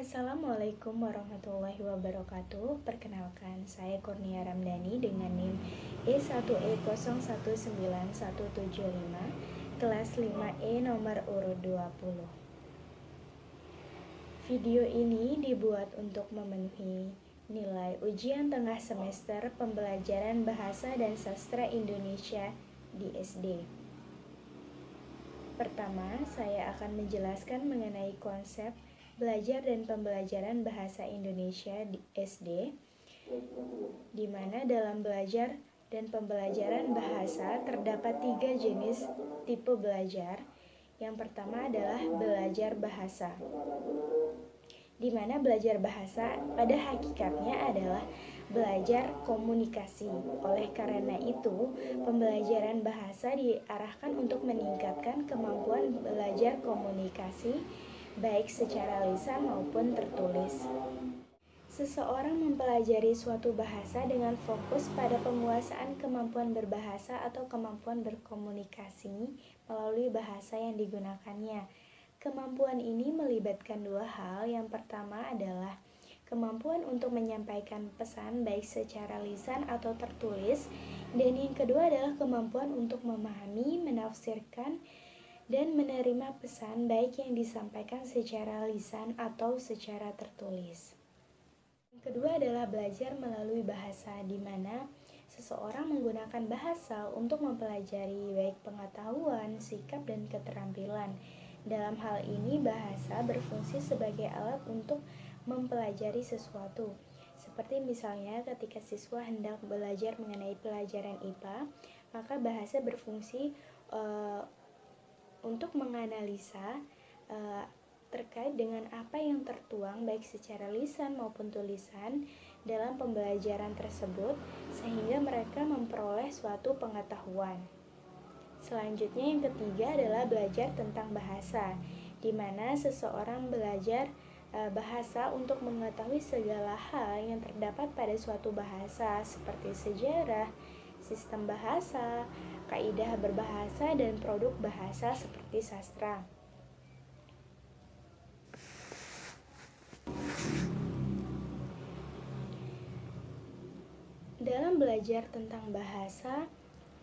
Assalamualaikum warahmatullahi wabarakatuh. Perkenalkan, saya Kurnia Ramdhani dengan NIM E1E019175, kelas 5E nomor urut 20. Video ini dibuat untuk memenuhi nilai ujian tengah semester pembelajaran Bahasa dan Sastra Indonesia di SD. Pertama, saya akan menjelaskan mengenai konsep belajar dan pembelajaran bahasa Indonesia di SD, di mana dalam belajar dan pembelajaran bahasa terdapat 3 jenis tipe belajar. Yang pertama adalah belajar bahasa, di mana belajar bahasa pada hakikatnya adalah belajar komunikasi. Oleh karena itu, pembelajaran bahasa diarahkan untuk meningkatkan kemampuan belajar komunikasi baik secara lisan maupun tertulis. Seseorang mempelajari suatu bahasa dengan fokus pada penguasaan kemampuan berbahasa atau kemampuan berkomunikasi melalui bahasa yang digunakannya. Kemampuan ini melibatkan 2 hal. Yang pertama adalah kemampuan untuk menyampaikan pesan baik secara lisan atau tertulis, dan yang kedua adalah kemampuan untuk memahami, menafsirkan, dan menerima pesan baik yang disampaikan secara lisan atau secara tertulis. Yang kedua adalah belajar melalui bahasa, di mana seseorang menggunakan bahasa untuk mempelajari baik pengetahuan, sikap, dan keterampilan. Dalam hal ini, bahasa berfungsi sebagai alat untuk mempelajari sesuatu. Seperti misalnya ketika siswa hendak belajar mengenai pelajaran IPA, maka bahasa berfungsi untuk menganalisa terkait dengan apa yang tertuang baik secara lisan maupun tulisan dalam pembelajaran tersebut, sehingga mereka memperoleh suatu pengetahuan. Selanjutnya, yang ketiga adalah belajar tentang bahasa, di mana seseorang belajar bahasa untuk mengetahui segala hal yang terdapat pada suatu bahasa, seperti sejarah, sistem bahasa, kaidah berbahasa, dan produk bahasa seperti sastra. Dalam belajar tentang bahasa,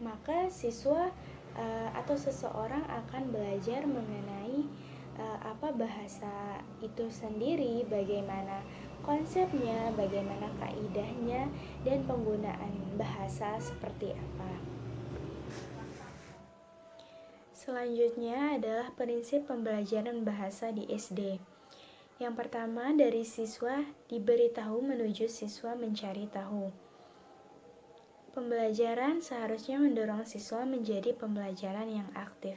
maka siswa atau seseorang akan belajar mengenai apa bahasa itu sendiri, bagaimana konsepnya, bagaimana kaidahnya, dan penggunaan bahasa seperti apa. Selanjutnya adalah prinsip pembelajaran bahasa di SD. Yang pertama, dari siswa diberitahu menuju siswa mencari tahu. Pembelajaran seharusnya mendorong siswa menjadi pembelajaran yang aktif.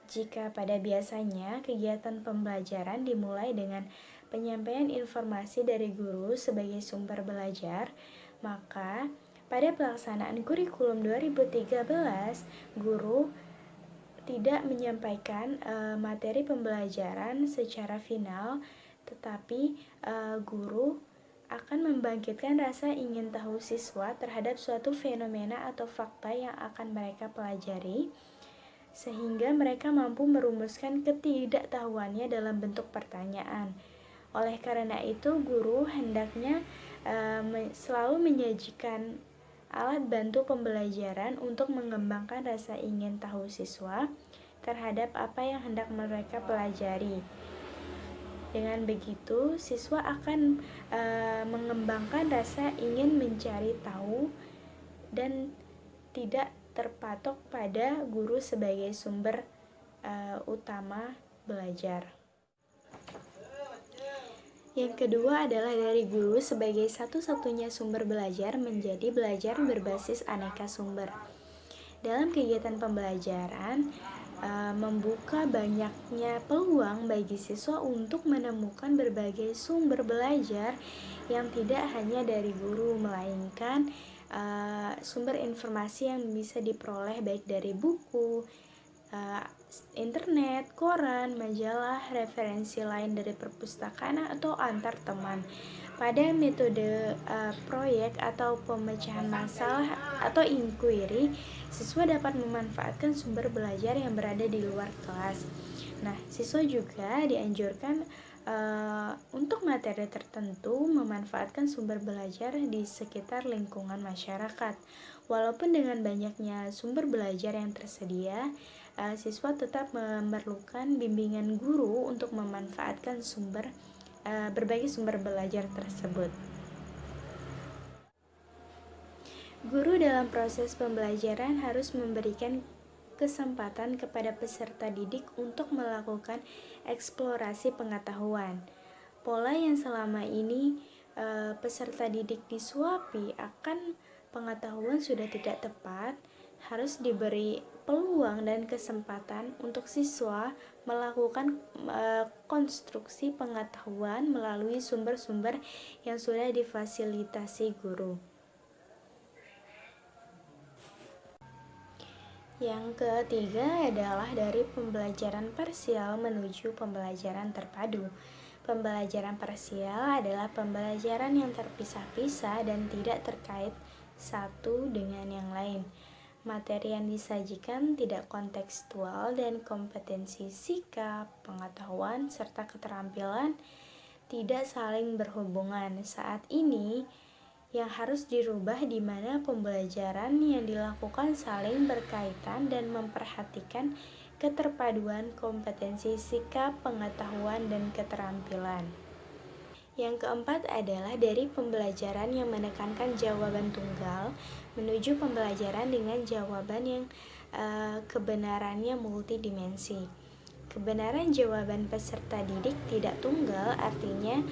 Jika pada biasanya kegiatan pembelajaran dimulai dengan penyampaian informasi dari guru sebagai sumber belajar, maka pada pelaksanaan kurikulum 2013, guru tidak menyampaikan materi pembelajaran secara final, tetapi guru akan membangkitkan rasa ingin tahu siswa terhadap suatu fenomena atau fakta yang akan mereka pelajari, sehingga mereka mampu merumuskan ketidaktahuannya dalam bentuk pertanyaan. Oleh karena itu, guru hendaknya selalu menyajikan alat bantu pembelajaran untuk mengembangkan rasa ingin tahu siswa terhadap apa yang hendak mereka pelajari. Dengan begitu, siswa akan mengembangkan rasa ingin mencari tahu dan tidak terpatok pada guru sebagai sumber utama belajar. Yang kedua adalah dari guru sebagai satu-satunya sumber belajar menjadi belajar berbasis aneka sumber. Dalam kegiatan pembelajaran, membuka banyaknya peluang bagi siswa untuk menemukan berbagai sumber belajar yang tidak hanya dari guru, melainkan sumber informasi yang bisa diperoleh baik dari buku, internet, koran, majalah, referensi lain dari perpustakaan atau antar teman. Pada metode proyek atau pemecahan masalah atau inquiry, siswa dapat memanfaatkan sumber belajar yang berada di luar kelas. Nah, siswa juga dianjurkan untuk materi tertentu memanfaatkan sumber belajar di sekitar lingkungan masyarakat. Walaupun dengan banyaknya sumber belajar yang tersedia, siswa tetap memerlukan bimbingan guru untuk memanfaatkan berbagai sumber belajar tersebut. Guru dalam proses pembelajaran harus memberikan kesempatan kepada peserta didik untuk melakukan eksplorasi pengetahuan. Pola yang selama ini peserta didik disuapi akan pengetahuan sudah tidak tepat, harus diberi peluang dan kesempatan untuk siswa melakukan konstruksi pengetahuan melalui sumber-sumber yang sudah difasilitasi guru. Yang ketiga adalah dari pembelajaran parsial menuju pembelajaran terpadu. Pembelajaran parsial adalah pembelajaran yang terpisah-pisah dan tidak terkait satu dengan yang lain. Materi yang disajikan tidak kontekstual dan kompetensi sikap, pengetahuan, serta keterampilan tidak saling berhubungan. Saat ini, yang harus dirubah di mana pembelajaran yang dilakukan saling berkaitan dan memperhatikan keterpaduan kompetensi sikap, pengetahuan, dan keterampilan. Yang keempat adalah dari pembelajaran yang menekankan jawaban tunggal menuju pembelajaran dengan jawaban yang kebenarannya multidimensi. Kebenaran jawaban peserta didik tidak tunggal, artinya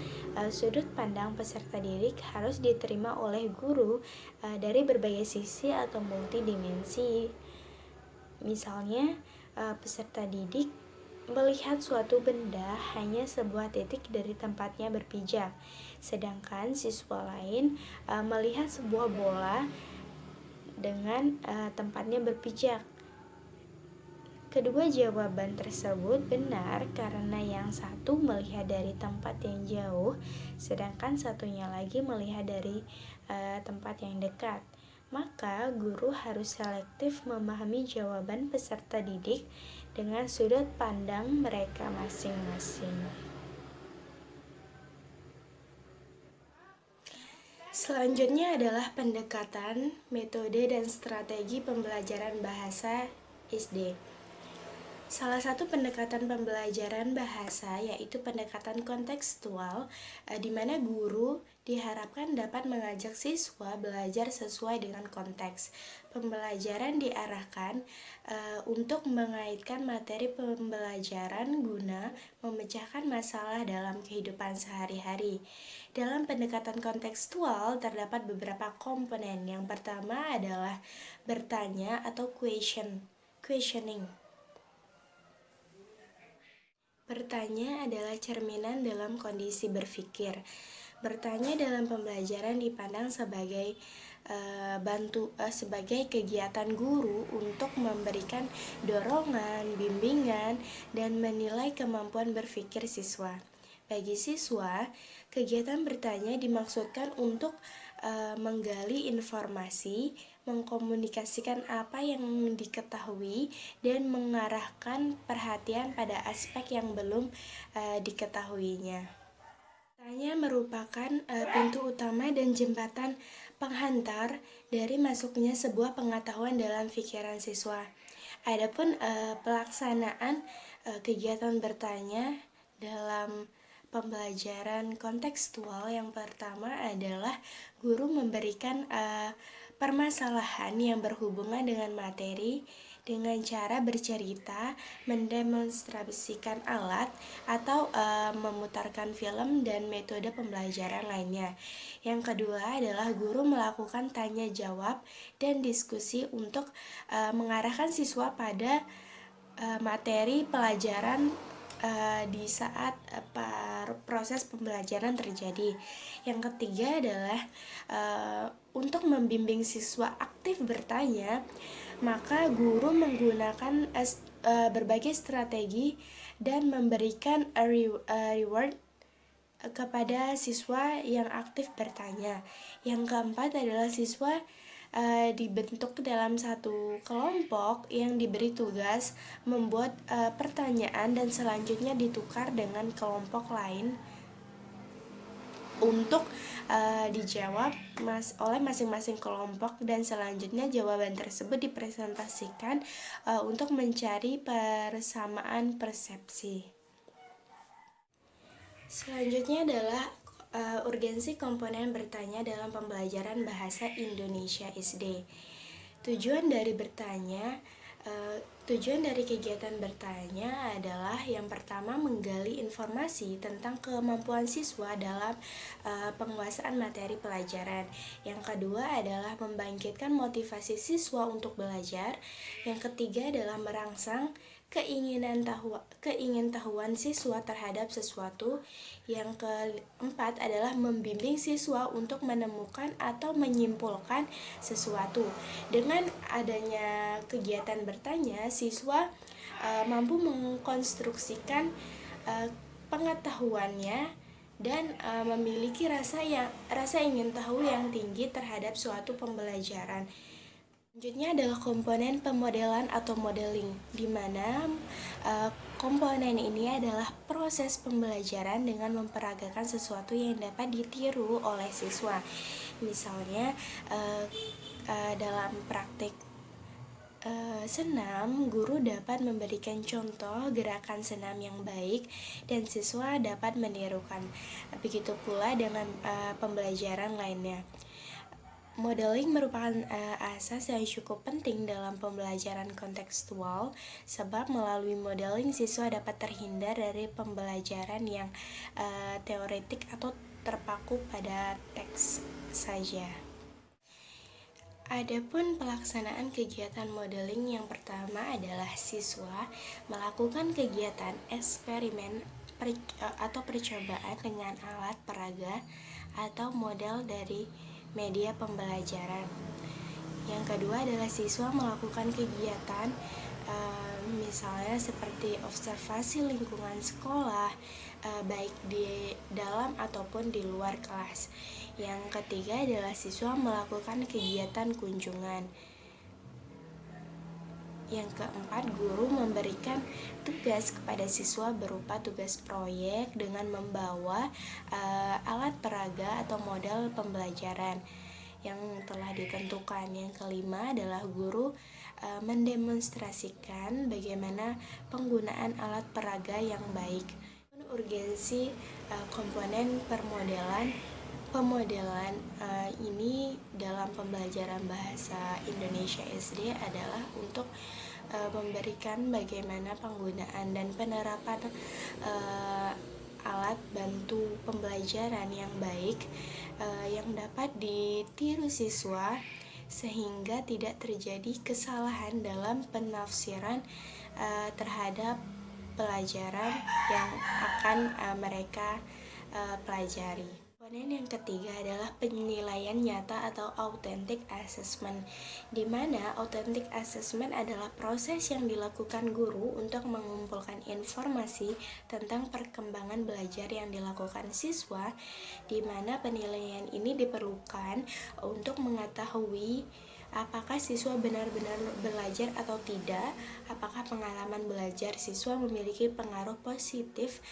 sudut pandang peserta didik harus diterima oleh guru dari berbagai sisi atau multidimensi. Misalnya, peserta didik melihat suatu benda hanya sebuah titik dari tempatnya berpijak, sedangkan siswa lain melihat sebuah bola dengan tempatnya berpijak. Kedua jawaban tersebut benar karena yang satu melihat dari tempat yang jauh, sedangkan satunya lagi melihat dari tempat yang dekat. Maka guru harus selektif memahami jawaban peserta didik dengan sudut pandang mereka masing-masing. Selanjutnya adalah pendekatan, metode, dan strategi pembelajaran bahasa SD. Salah satu pendekatan pembelajaran bahasa yaitu pendekatan kontekstual, di mana guru diharapkan dapat mengajak siswa belajar sesuai dengan konteks. Pembelajaran diarahkan untuk mengaitkan materi pembelajaran guna memecahkan masalah dalam kehidupan sehari-hari. Dalam pendekatan kontekstual terdapat beberapa komponen. Yang pertama adalah bertanya atau questioning. Bertanya adalah cerminan dalam kondisi berpikir. Bertanya dalam pembelajaran dipandang sebagai sebagai kegiatan guru untuk memberikan dorongan, bimbingan, dan menilai kemampuan berpikir siswa. Bagi siswa, kegiatan bertanya dimaksudkan untuk menggali informasi, mengkomunikasikan apa yang diketahui, dan mengarahkan perhatian pada aspek yang belum diketahuinya. Tanya merupakan pintu utama dan jembatan penghantar dari masuknya sebuah pengetahuan dalam pikiran siswa. Adapun pelaksanaan kegiatan bertanya dalam pembelajaran kontekstual, yang pertama adalah guru memberikan permasalahan yang berhubungan dengan materi dengan cara bercerita, mendemonstrasikan alat, atau memutarkan film dan metode pembelajaran lainnya. Yang kedua adalah guru melakukan tanya jawab dan diskusi untuk mengarahkan siswa pada materi pelajaran di saat proses pembelajaran terjadi. Yang ketiga adalah untuk membimbing siswa aktif bertanya, maka guru menggunakan berbagai strategi dan memberikan reward kepada siswa yang aktif bertanya. Yang keempat adalah siswa dibentuk dalam satu kelompok yang diberi tugas membuat pertanyaan dan selanjutnya ditukar dengan kelompok lain untuk dijawab oleh masing-masing kelompok, dan selanjutnya jawaban tersebut dipresentasikan untuk mencari persamaan persepsi. Selanjutnya adalah urgensi komponen bertanya dalam pembelajaran bahasa Indonesia SD. Tujuan dari kegiatan bertanya adalah yang pertama menggali informasi tentang kemampuan siswa dalam penguasaan materi pelajaran. Yang kedua adalah membangkitkan motivasi siswa untuk belajar. Yang ketiga adalah merangsang keingintahuan siswa terhadap sesuatu. Yang keempat adalah membimbing siswa untuk menemukan atau menyimpulkan sesuatu. Dengan adanya kegiatan bertanya, siswa mampu mengkonstruksikan pengetahuannya dan memiliki rasa ingin tahu yang tinggi terhadap suatu pembelajaran. Selanjutnya adalah komponen pemodelan atau modeling, di mana komponen ini adalah proses pembelajaran dengan memperagakan sesuatu yang dapat ditiru oleh siswa. Misalnya dalam praktik senam, guru dapat memberikan contoh gerakan senam yang baik dan siswa dapat menirukan. Begitu pula dengan pembelajaran lainnya. Modeling merupakan asas yang cukup penting dalam pembelajaran kontekstual, sebab melalui modeling siswa dapat terhindar dari pembelajaran yang teoretik atau terpaku pada teks saja. Adapun pelaksanaan kegiatan modeling, yang pertama adalah siswa melakukan kegiatan eksperimen atau percobaan dengan alat peraga atau model dari media pembelajaran. Yang kedua adalah siswa melakukan kegiatan misalnya seperti observasi lingkungan sekolah, baik di dalam ataupun di luar kelas. Yang ketiga adalah siswa melakukan kegiatan kunjungan. Yang keempat, guru memberikan tugas kepada siswa berupa tugas proyek dengan membawa alat peraga atau model pembelajaran yang telah ditentukan. Yang kelima adalah guru mendemonstrasikan bagaimana penggunaan alat peraga yang baik. Urgensi komponen pemodelan ini dalam pembelajaran bahasa Indonesia SD adalah untuk memberikan bagaimana penggunaan dan penerapan alat bantu pembelajaran yang baik yang dapat ditiru siswa, sehingga tidak terjadi kesalahan dalam penafsiran terhadap pelajaran yang akan mereka pelajari. Komponen yang ketiga adalah penilaian nyata atau authentic assessment, di mana authentic assessment adalah proses yang dilakukan guru untuk mengumpulkan informasi tentang perkembangan belajar yang dilakukan siswa, di mana penilaian ini diperlukan untuk mengetahui apakah siswa benar-benar belajar atau tidak, apakah pengalaman belajar siswa memiliki pengaruh positif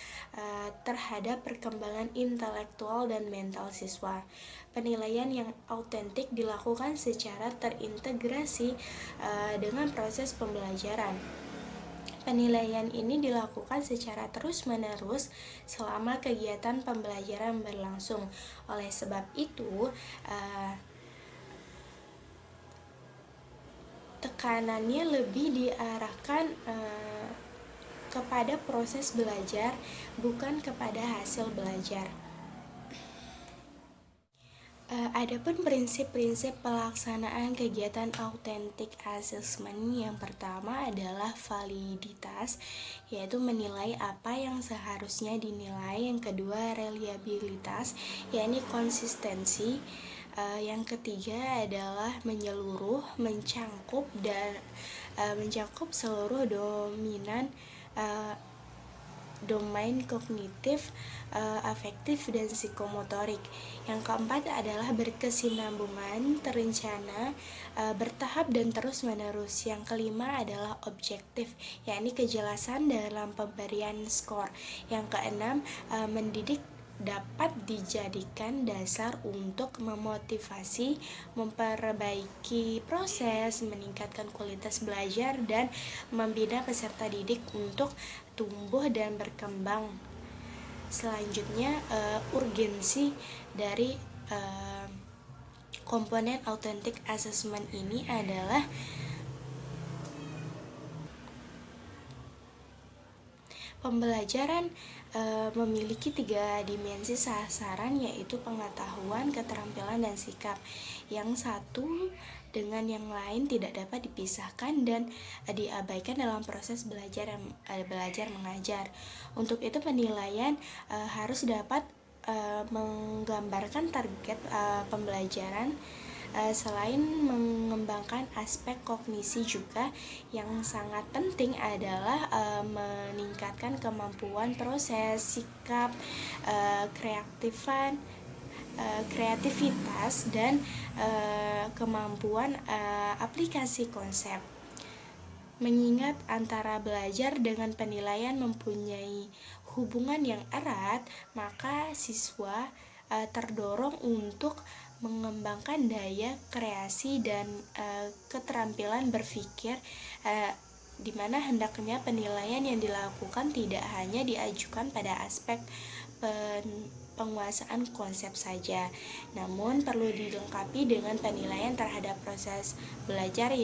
terhadap perkembangan intelektual dan mental siswa. Penilaian yang autentik dilakukan secara terintegrasi dengan proses pembelajaran. Penilaian ini dilakukan secara terus-menerus selama kegiatan pembelajaran berlangsung. Oleh sebab itu, tekanannya lebih diarahkan kepada proses belajar, bukan kepada hasil belajar. Adapun prinsip-prinsip pelaksanaan kegiatan authentic assessment, yang pertama adalah validitas, yaitu menilai apa yang seharusnya dinilai. Yang kedua, reliabilitas, yakni konsistensi. Yang ketiga adalah menyeluruh, mencakup seluruh dominan domain kognitif, afektif, dan psikomotorik. Yang keempat adalah berkesinambungan, terencana, bertahap, dan terus-menerus. Yang kelima adalah objektif, yakni kejelasan dalam pemberian skor. Yang keenam, mendidik dapat dijadikan dasar untuk memotivasi, memperbaiki proses, meningkatkan kualitas belajar, dan membina peserta didik untuk tumbuh dan berkembang. Selanjutnya, urgensi dari komponen authentic assessment ini adalah pembelajaran memiliki 3 dimensi sasaran, yaitu pengetahuan, keterampilan, dan sikap. Yang satu dengan yang lain tidak dapat dipisahkan dan diabaikan dalam proses belajar mengajar. Untuk itu penilaian harus dapat menggambarkan target pembelajaran. Selain mengembangkan aspek kognisi juga, yang sangat penting adalah meningkatkan kemampuan proses, sikap, kreativitas, dan kemampuan aplikasi konsep. Mengingat antara belajar dengan penilaian mempunyai hubungan yang erat, maka siswa terdorong untuk mengembangkan daya kreasi dan keterampilan berpikir, di mana hendaknya penilaian yang dilakukan tidak hanya diajukan pada aspek penguasaan konsep saja, namun perlu dilengkapi dengan penilaian terhadap proses belajar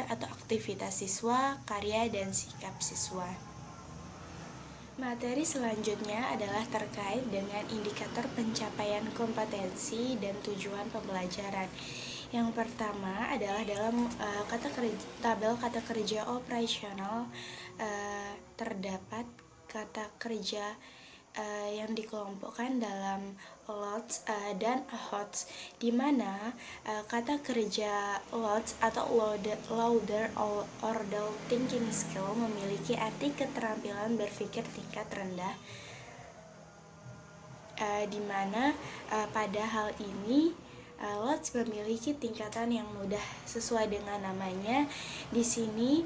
atau aktivitas siswa, karya, dan sikap siswa. Materi selanjutnya adalah terkait dengan indikator pencapaian kompetensi dan tujuan pembelajaran. Yang pertama adalah dalam tabel kata kerja operasional, terdapat kata kerja yang dikelompokkan dalam loads dan HOTS, di mana kata kerja loads atau louder order thinking skill memiliki arti keterampilan berpikir tingkat rendah, di mana pada hal ini loads memiliki tingkatan yang mudah sesuai dengan namanya. Di sini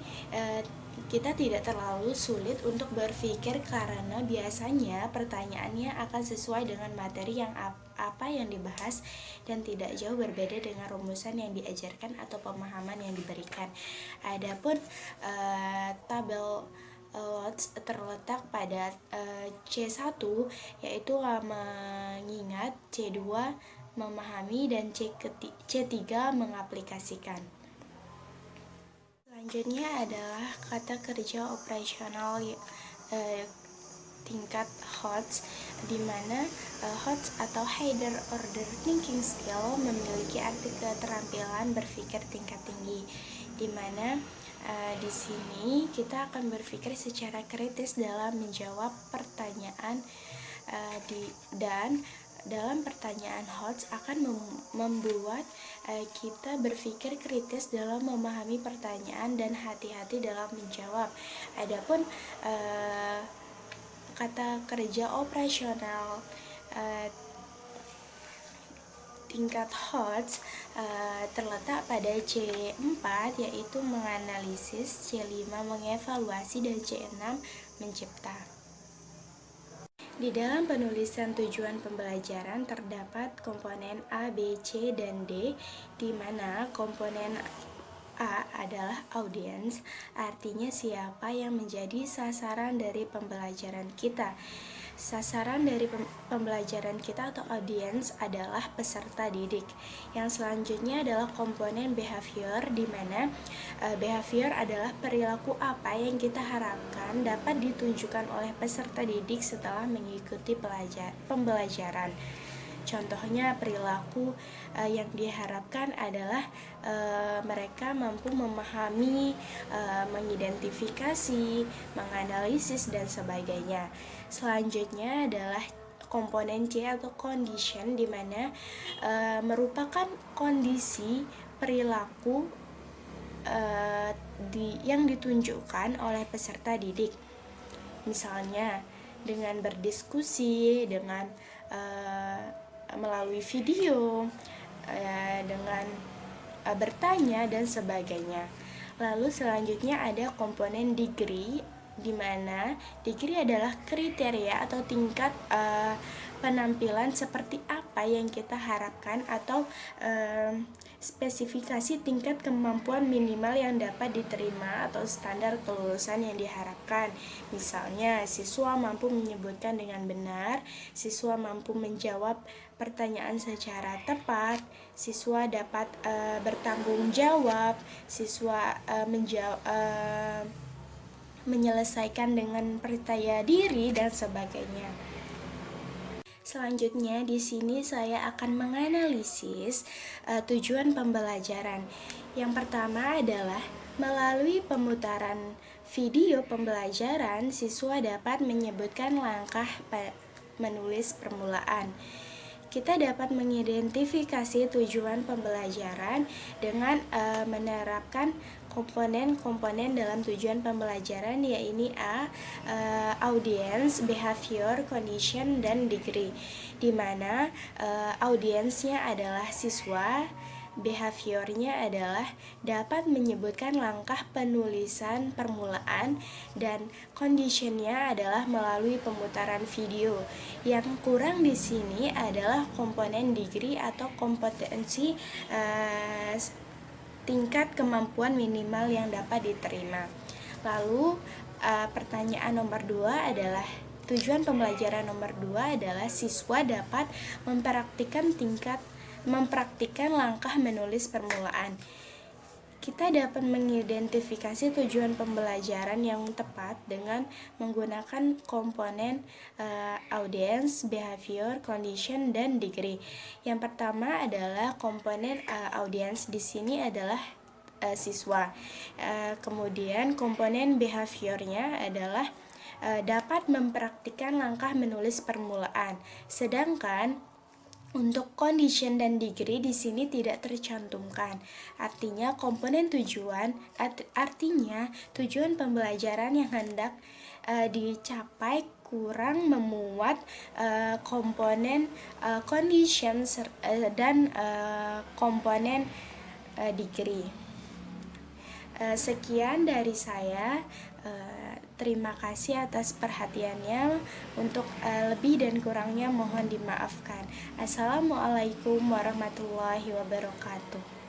kita tidak terlalu sulit untuk berpikir karena biasanya pertanyaannya akan sesuai dengan materi yang apa yang dibahas dan tidak jauh berbeda dengan rumusan yang diajarkan atau pemahaman yang diberikan. Adapun tabel loads terletak pada C1, yaitu mengingat, C2 memahami, dan C3 mengaplikasikan. Selanjutnya adalah kata kerja operasional tingkat HOTS, di mana HOTS atau Higher Order Thinking Skill memiliki arti keterampilan berpikir tingkat tinggi, di mana di sini kita akan berpikir secara kritis dalam menjawab pertanyaan dan dalam pertanyaan HOTS akan membuat kita berpikir kritis dalam memahami pertanyaan dan hati-hati dalam menjawab. Adapun kata kerja operasional tingkat HOTS terletak pada C4, yaitu menganalisis, C5 mengevaluasi, dan C6 mencipta. Di dalam penulisan tujuan pembelajaran terdapat komponen A, B, C, dan D, di mana komponen A adalah audiens, artinya siapa yang menjadi sasaran dari pembelajaran kita. Sasaran dari pembelajaran kita atau audiens adalah peserta didik. Yang selanjutnya adalah komponen behavior, di mana behavior adalah perilaku apa yang kita harapkan dapat ditunjukkan oleh peserta didik setelah mengikuti pembelajaran. Contohnya perilaku yang diharapkan adalah mereka mampu memahami, mengidentifikasi, menganalisis, dan sebagainya. Selanjutnya adalah komponen C atau condition, di mana merupakan kondisi perilaku yang ditunjukkan oleh peserta didik. Misalnya dengan berdiskusi, dengan melalui video, dengan bertanya dan sebagainya. Lalu selanjutnya ada komponen degree, di mana degree adalah kriteria atau tingkat penampilan seperti apa yang kita harapkan atau spesifikasi tingkat kemampuan minimal yang dapat diterima atau standar kelulusan yang diharapkan. Misalnya, siswa mampu menyebutkan dengan benar, siswa mampu menjawab pertanyaan secara tepat, siswa dapat bertanggung jawab, siswa menyelesaikan dengan percaya diri dan sebagainya. Selanjutnya di sini saya akan menganalisis tujuan pembelajaran. Yang pertama adalah melalui pemutaran video pembelajaran, siswa dapat menyebutkan langkah menulis permulaan. Kita dapat mengidentifikasi tujuan pembelajaran dengan menerapkan komponen-komponen dalam tujuan pembelajaran, yaitu audience, behavior, condition, dan degree, di mana audiensnya adalah siswa, behaviornya adalah dapat menyebutkan langkah penulisan permulaan, dan conditionnya adalah melalui pemutaran video. Yang kurang di sini adalah komponen degree atau kompetensi tingkat kemampuan minimal yang dapat diterima. Lalu pertanyaan nomor 2 adalah tujuan pembelajaran nomor 2 adalah siswa dapat mempraktikkan langkah menulis permulaan. Kita dapat mengidentifikasi tujuan pembelajaran yang tepat dengan menggunakan komponen audience, behavior, condition, dan degree. Yang pertama adalah komponen audience, di sini adalah siswa. Kemudian komponen behaviornya adalah dapat mempraktikkan langkah menulis permulaan. Sedangkan untuk condition dan degree di sini tidak tercantumkan. Artinya tujuan pembelajaran yang hendak dicapai kurang memuat komponen condition dan komponen degree. Sekian dari saya. Terima kasih atas perhatiannya. Untuk lebih dan kurangnya mohon dimaafkan. Assalamualaikum warahmatullahi wabarakatuh.